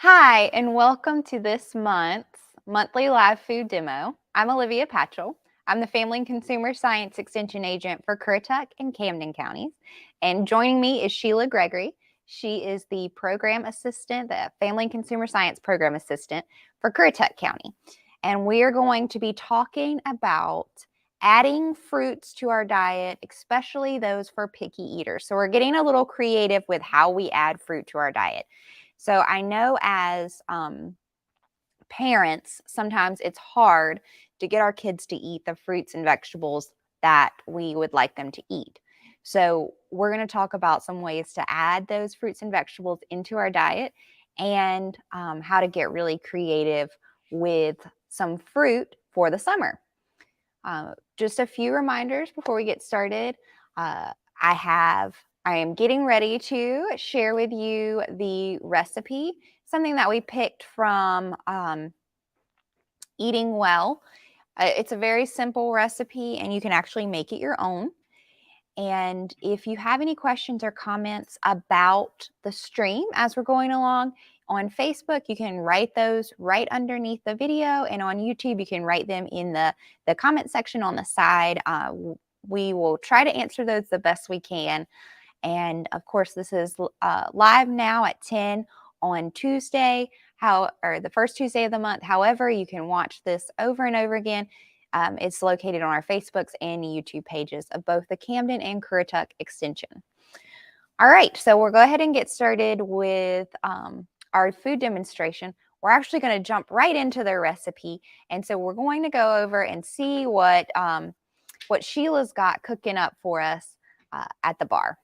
Hi, and welcome to this month's monthly live food demo. I'm Olivia Patchell. I'm the Family and Consumer Science Extension Agent for Currituck and Camden counties. And joining me is Sheila Gregory. She is the Program Assistant, the Family and Consumer Science Program Assistant for Currituck County. And we are going to be talking about adding fruits to our diet, especially those for picky eaters. So we're getting a little creative with how we add fruit to our diet. So I know as parents, sometimes it's hard to get our kids to eat the fruits and vegetables that we would like them to eat. So we're going to talk about some ways to add those fruits and vegetables into our diet and how to get really creative with some fruit for the summer. Just a few reminders before we get started. I am getting ready to share with you the recipe, something that we picked from Eating Well. It's a very simple recipe and you can actually make it your own. And if you have any questions or comments about the stream as we're going along on Facebook, you can write those right underneath the video, and on YouTube, you can write them in the comment section on the side. We will try to answer those the best we can. And of course, this is live now at 10 on Tuesday, or the first Tuesday of the month. However, you can watch this over and over again. It's located on our Facebooks and YouTube pages of both the Camden and Currituck Extension. All right, so we'll go ahead and get started with our food demonstration. We're actually going to jump right into the recipe, and so we're going to go over and see what Sheila's got cooking up for us at the bar.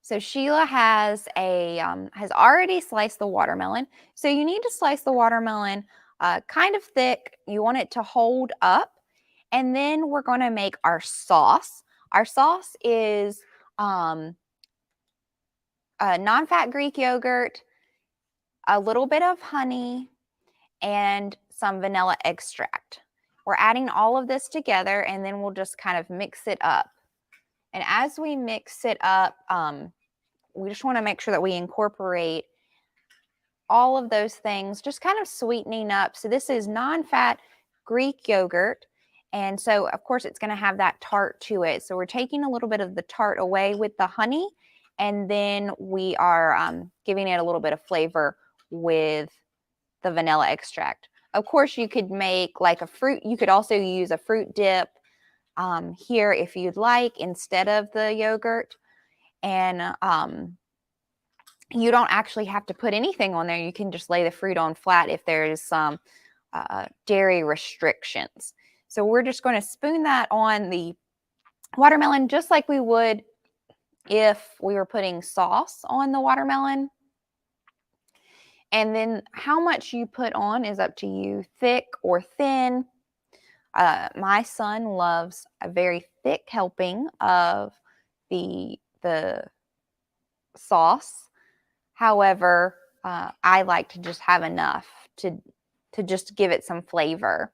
So Sheila has already sliced the watermelon. So you need to slice the watermelon kind of thick. You want it to hold up. And then we're going to make our sauce. Our sauce is non-fat Greek yogurt, a little bit of honey, and some vanilla extract. We're adding all of this together, and then we'll just kind of mix it up. And as we mix it up, we just want to make sure that we incorporate all of those things, just kind of sweetening up. So this is non-fat Greek yogurt. And so, of course, it's going to have that tart to it. So we're taking a little bit of the tart away with the honey. And then we are giving it a little bit of flavor with the vanilla extract. Of course, you could make like a fruit. You could also use a fruit dip here if you'd like instead of the yogurt. And you don't actually have to put anything on there. You can just lay the fruit on flat if there's some dairy restrictions. So we're just going to spoon that on the watermelon just like we would if we were putting sauce on the watermelon. And then how much you put on is up to you, thick or thin. My son loves a very thick helping of the sauce. However, I like to just have enough to just give it some flavor.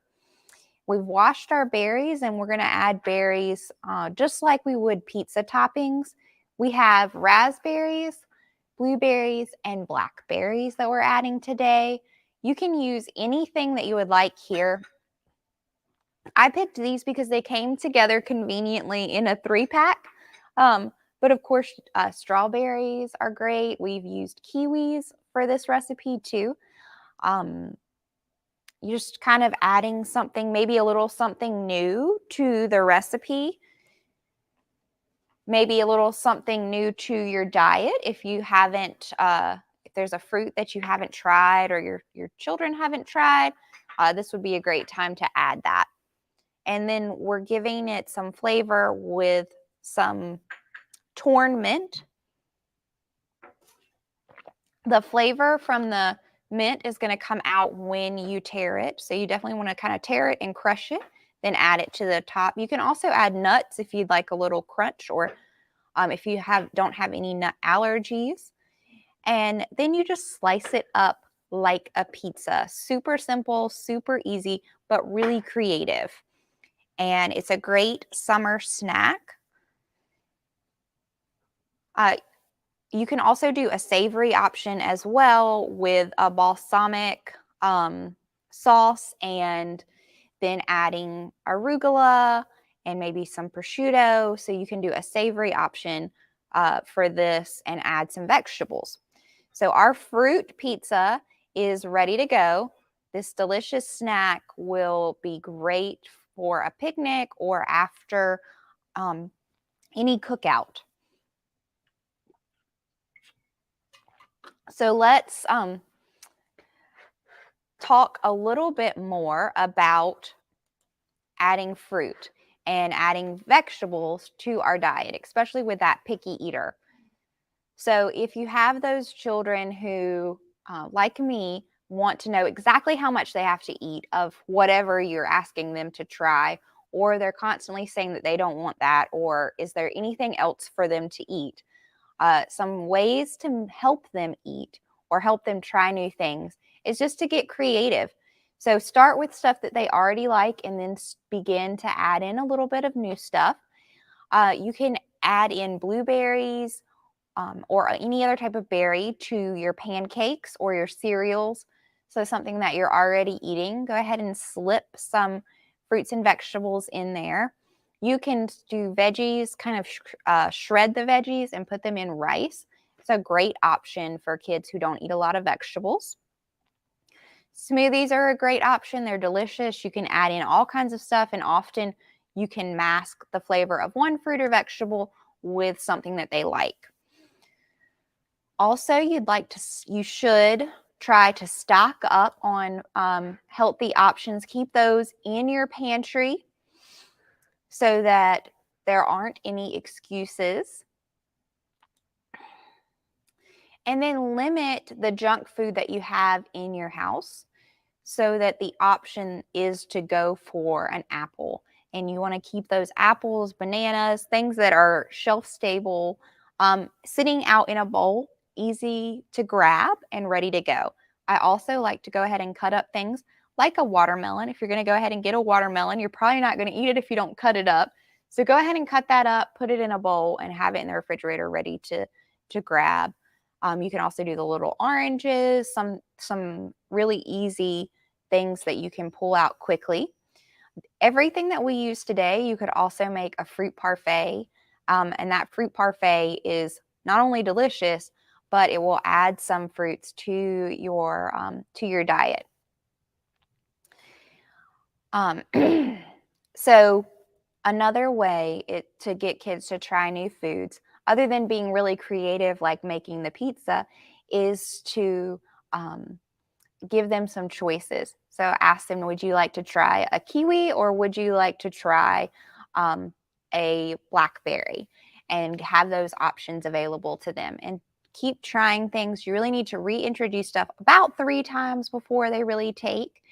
We've washed our berries and we're going to add berries just like we would pizza toppings. We have raspberries, blueberries, and blackberries that we're adding today. You can use anything that you would like here. I picked these because they came together conveniently in a 3-pack. But of course, strawberries are great. We've used kiwis for this recipe too. You're just kind of adding something, maybe a little something new to the recipe. Maybe a little something new to your diet if you haven't, if there's a fruit that you haven't tried or your children haven't tried, this would be a great time to add that. And then we're giving it some flavor with some torn mint. The flavor from the mint is going to come out when you tear it. So you definitely want to kind of tear it and crush it, then add it to the top. You can also add nuts if you'd like a little crunch, or if you don't have any nut allergies. And then you just slice it up like a pizza. Super simple, super easy, but really creative. And it's a great summer snack. You can also do a savory option as well with a balsamic sauce, and then adding arugula and maybe some prosciutto. So you can do a savory option for this and add some vegetables. So our fruit pizza is ready to go. This delicious snack will be great for a picnic or after any cookout. So let's talk a little bit more about adding fruit and adding vegetables to our diet, especially with that picky eater. So if you have those children who, like me, want to know exactly how much they have to eat of whatever you're asking them to try, or they're constantly saying that they don't want that, or is there anything else for them to eat? Some ways to help them eat or help them try new things is just to get creative. So start with stuff that they already like and then begin to add in a little bit of new stuff. You can add in blueberries or any other type of berry to your pancakes or your cereals. So something that you're already eating, go ahead and slip some fruits and vegetables in there. You can do veggies, kind of shred the veggies and put them in rice. It's a great option for kids who don't eat a lot of vegetables. Smoothies are a great option. They're delicious. You can add in all kinds of stuff, and often you can mask the flavor of one fruit or vegetable with something that they like. Also, you should try to stock up on healthy options. Keep those in your pantry so that there aren't any excuses. And then limit the junk food that you have in your house so that the option is to go for an apple. And you want to keep those apples, bananas, things that are shelf stable, sitting out in a bowl, easy to grab and ready to go. I also like to go ahead and cut up things like a watermelon. If you're going to go ahead and get a watermelon, you're probably not going to eat it if you don't cut it up. So go ahead and cut that up, put it in a bowl, and have it in the refrigerator ready to grab. You can also do the little oranges, some really easy things that you can pull out quickly. Everything that we use today, you could also make a fruit parfait. And that fruit parfait is not only delicious, but it will add some fruits to your diet. So another way to get kids to try new foods, other than being really creative like making the pizza, is to give them some choices. So ask them, would you like to try a kiwi or would you like to try a blackberry? And have those options available to them. And keep trying things. You really need to reintroduce stuff about 3 times before they really take.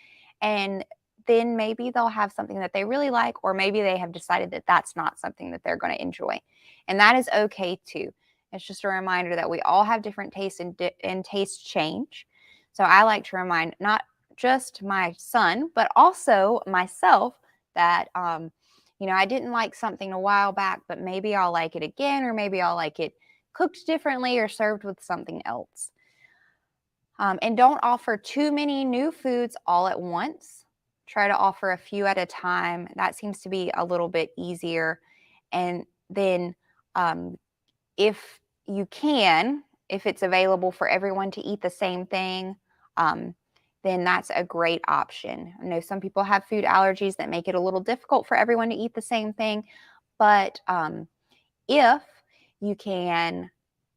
And then maybe they'll have something that they really like, or maybe they have decided that that's not something that they're going to enjoy. And that is okay too. It's just a reminder that we all have different tastes and tastes change. So I like to remind not just my son, but also myself that, I didn't like something a while back, but maybe I'll like it again, or maybe I'll like it cooked differently or served with something else. And don't offer too many new foods all at once. Try to offer a few at a time. That seems to be a little bit easier. And then if you can, if it's available for everyone to eat the same thing, then that's a great option. I know some people have food allergies that make it a little difficult for everyone to eat the same thing, but if you can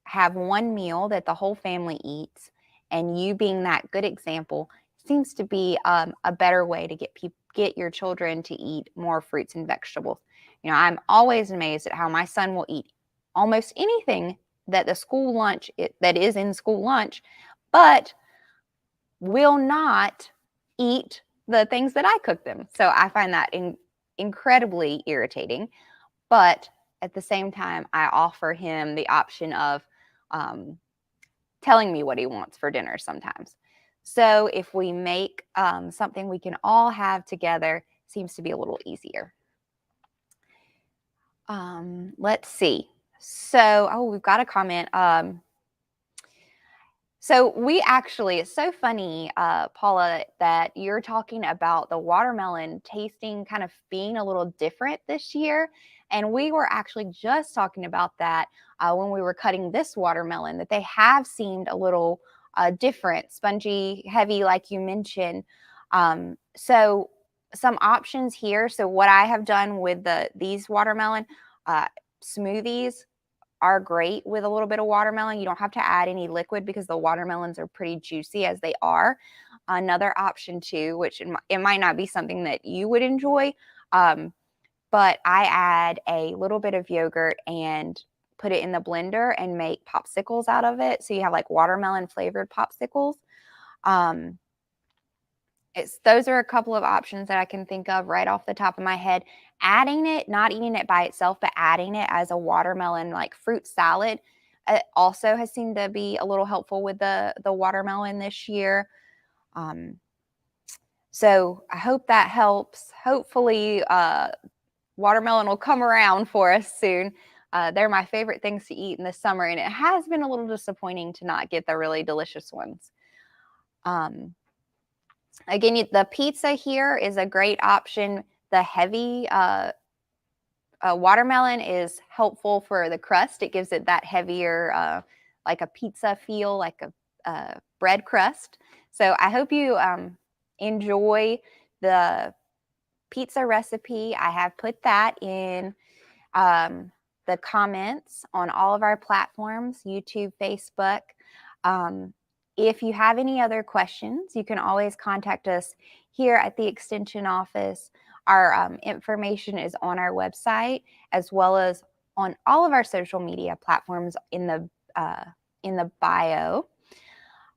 have one meal that the whole family eats, and you being that good example seems to be a better way to get your children to eat more fruits and vegetables. I'm always amazed at how my son will eat almost anything that that is in school lunch, but will not eat the things that I cook them. So I find that incredibly irritating. But at the same time, I offer him the option of telling me what he wants for dinner sometimes. So if we make something we can all have together, seems to be a little easier. Let's see. So, we've got a comment. So we actually, it's so funny, Paula, that you're talking about the watermelon tasting kind of being a little different this year. And we were actually just talking about that when we were cutting this watermelon, that they have seemed a little different, spongy, heavy, like you mentioned. So some options here. So what I have done with these watermelon uh, smoothies are great with a little bit of watermelon. You don't have to add any liquid because the watermelons are pretty juicy as they are. Another option too, which it might not be something that you would enjoy, but I add a little bit of yogurt and put it in the blender and make popsicles out of it. So you have like watermelon flavored popsicles. Um, those are a couple of options that I can think of right off the top of my head. Adding it, not eating it by itself, but adding it as a watermelon like fruit salad also has seemed to be a little helpful with the watermelon this year. So I hope that helps. Hopefully, watermelon will come around for us soon. They're my favorite things to eat in the summer, and it has been a little disappointing to not get the really delicious ones. Again, the pizza here is a great option. The heavy watermelon is helpful for the crust. It gives it that heavier, like a pizza feel, like a bread crust. So I hope you enjoy the pizza recipe. I have put that in the comments on all of our platforms, YouTube, Facebook. If you have any other questions, you can always contact us here at the Extension office. Our information is on our website, as well as on all of our social media platforms in the bio.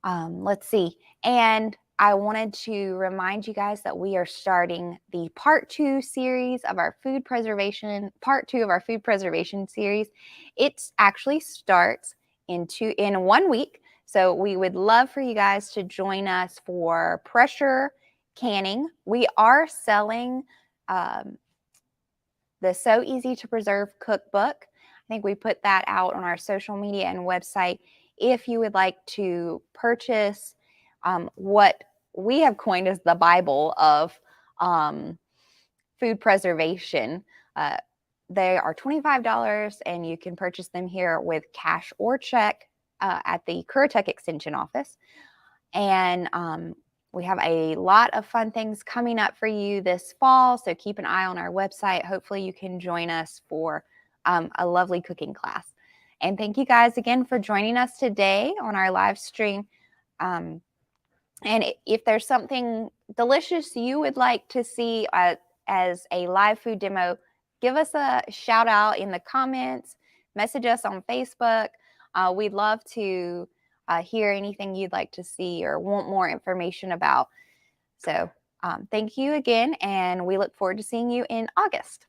Let's see. And I wanted to remind you guys that we are starting the part 2 series of our food preservation, part 2 of our food preservation series. It actually starts in 1 week. So we would love for you guys to join us for pressure canning. We are selling the So Easy to Preserve cookbook. I think we put that out on our social media and website. If you would like to purchase what we have coined as the Bible of food preservation, they are $25 and you can purchase them here with cash or check at the Currituck Extension office. And we have a lot of fun things coming up for you this fall, so keep an eye on our website. Hopefully you can join us for a lovely cooking class. And thank you guys again for joining us today on our live stream. And if there's something delicious you would like to see as a live food demo, give us a shout out in the comments, message us on Facebook. We'd love to hear anything you'd like to see or want more information about. So thank you again, and we look forward to seeing you in August.